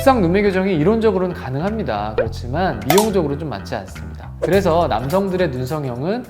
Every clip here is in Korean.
무쌍 눈매 교정이 이론적으로는 가능합니다. 그렇지만 미용적으로 좀 맞지 않습니다. 그래서 남성들의 눈 성형은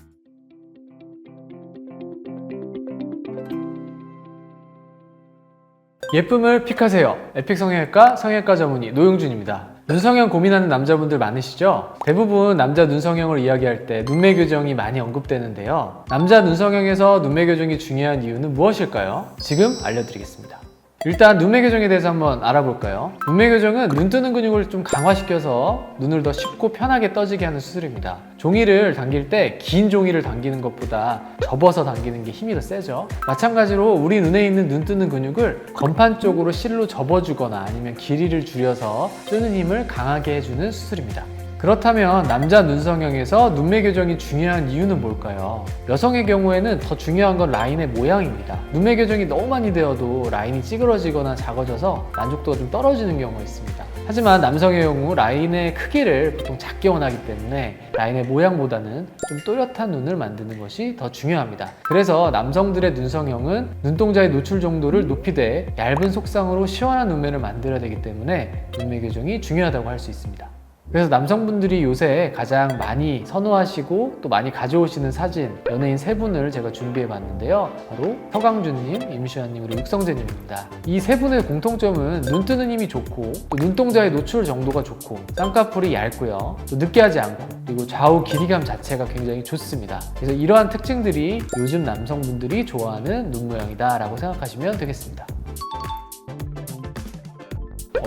예쁨을 픽하세요. 에픽 성형외과 성형외과 전문의 노용준입니다. 눈성형 고민하는 남자분들 많으시죠? 대부분 남자 눈성형을 이야기할 때 눈매 교정이 많이 언급되는데요. 남자 눈성형에서 눈매 교정이 중요한 이유는 무엇일까요? 지금 알려드리겠습니다. 일단 눈매 교정에 대해서 한번 알아볼까요? 눈매 교정은 눈 뜨는 근육을 좀 강화시켜서 눈을 더 쉽고 편하게 떠지게 하는 수술입니다. 종이를 당길 때 긴 종이를 당기는 것보다 접어서 당기는 게 힘이 더 세죠. 마찬가지로 우리 눈에 있는 눈 뜨는 근육을 건판 쪽으로 실로 접어주거나 아니면 길이를 줄여서 뜨는 힘을 강하게 해주는 수술입니다. 그렇다면 남자 눈성형에서 눈매 교정이 중요한 이유는 뭘까요? 여성의 경우에는 더 중요한 건 라인의 모양입니다. 눈매 교정이 너무 많이 되어도 라인이 찌그러지거나 작아져서 만족도가 좀 떨어지는 경우가 있습니다. 하지만 남성의 경우 라인의 크기를 보통 작게 원하기 때문에 라인의 모양보다는 좀 또렷한 눈을 만드는 것이 더 중요합니다. 그래서 남성들의 눈성형은 눈동자의 노출 정도를 높이되 얇은 속상으로 시원한 눈매를 만들어야 되기 때문에 눈매 교정이 중요하다고 할 수 있습니다. 그래서 남성분들이 요새 가장 많이 선호하시고 또 많이 가져오시는 사진 연예인 세 분을 제가 준비해 봤는데요. 바로 서강준님, 임시완님, 그리고 육성재님입니다. 이 세 분의 공통점은 눈 뜨는 힘이 좋고 또 눈동자의 노출 정도가 좋고 쌍꺼풀이 얇고요. 또 느끼하지 않고 그리고 좌우 길이감 자체가 굉장히 좋습니다. 그래서 이러한 특징들이 요즘 남성분들이 좋아하는 눈 모양이다 라고 생각하시면 되겠습니다.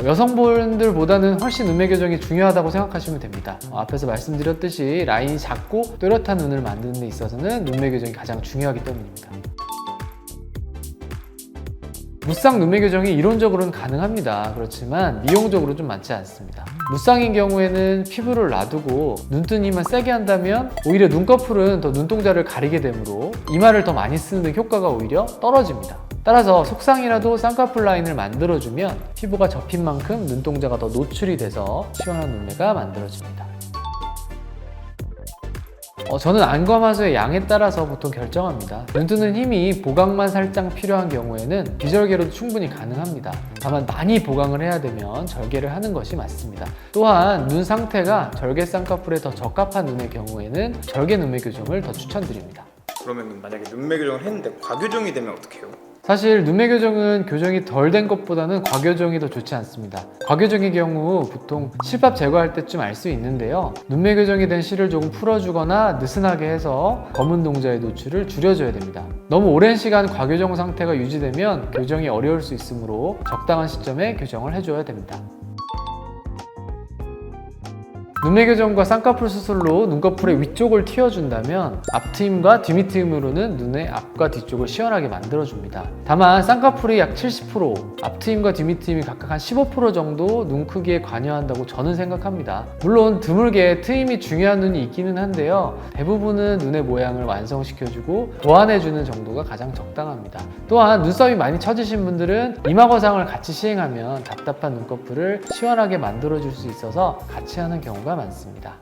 여성분들보다는 훨씬 눈매 교정이 중요하다고 생각하시면 됩니다. 앞에서 말씀드렸듯이 라인이 작고 또렷한 눈을 만드는 데 있어서는 눈매 교정이 가장 중요하기 때문입니다. 무쌍 눈매 교정이 이론적으로는 가능합니다. 그렇지만 미용적으로 좀 맞지 않습니다. 무쌍인 경우에는 피부를 놔두고 눈뜬 힘만 세게 한다면 오히려 눈꺼풀은 더 눈동자를 가리게 되므로 이마를 더 많이 쓰는 데 효과가 오히려 떨어집니다. 따라서 속상이라도 쌍꺼풀 라인을 만들어주면 피부가 접힌 만큼 눈동자가 더 노출이 돼서 시원한 눈매가 만들어집니다. 저는 안검하수의 양에 따라서 보통 결정합니다. 눈 뜨는 힘이 보강만 살짝 필요한 경우에는 비절개로도 충분히 가능합니다. 다만 많이 보강을 해야 되면 절개를 하는 것이 맞습니다. 또한 눈 상태가 절개 쌍꺼풀에 더 적합한 눈의 경우에는 절개 눈매 교정을 더 추천드립니다. 그러면 만약에 눈매 교정을 했는데 과교정이 되면 어떻게 해요? 사실 눈매 교정은 교정이 덜 된 것보다는 과교정이 더 좋지 않습니다. 과교정의 경우 보통 실밥 제거할 때쯤 알 수 있는데요. 눈매 교정이 된 실을 조금 풀어주거나 느슨하게 해서 검은 동자의 노출을 줄여줘야 됩니다. 너무 오랜 시간 과교정 상태가 유지되면 교정이 어려울 수 있으므로 적당한 시점에 교정을 해줘야 됩니다. 눈매 교정과 쌍꺼풀 수술로 눈꺼풀의 위쪽을 틔워준다면 앞트임과 뒤밑트임으로는 눈의 앞과 뒤쪽을 시원하게 만들어줍니다. 다만 쌍꺼풀이 약 70%, 앞트임과 뒤밑트임이 각각 한 15% 정도 눈 크기에 관여한다고 저는 생각합니다. 물론 드물게 트임이 중요한 눈이 있기는 한데요. 대부분은 눈의 모양을 완성시켜주고 보완해주는 정도가 가장 적당합니다. 또한 눈썹이 많이 처지신 분들은 이마 거상을 같이 시행하면 답답한 눈꺼풀을 시원하게 만들어줄 수 있어서 같이 하는 경우가 많습니다.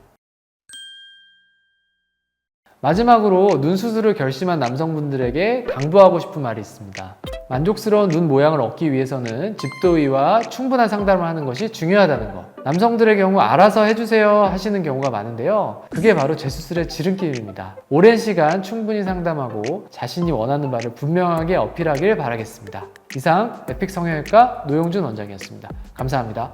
마지막으로 눈 수술을 결심한 남성분들에게 당부하고 싶은 말이 있습니다. 만족스러운 눈 모양을 얻기 위해서는 집도의와 충분한 상담을 하는 것이 중요하다는 것. 남성들의 경우 알아서 해주세요 하시는 경우가 많은데요. 그게 바로 재수술의 지름길입니다. 오랜 시간 충분히 상담하고 자신이 원하는 바를 분명하게 어필하길 바라겠습니다. 이상 에픽 성형외과 노용준 원장이었습니다. 감사합니다.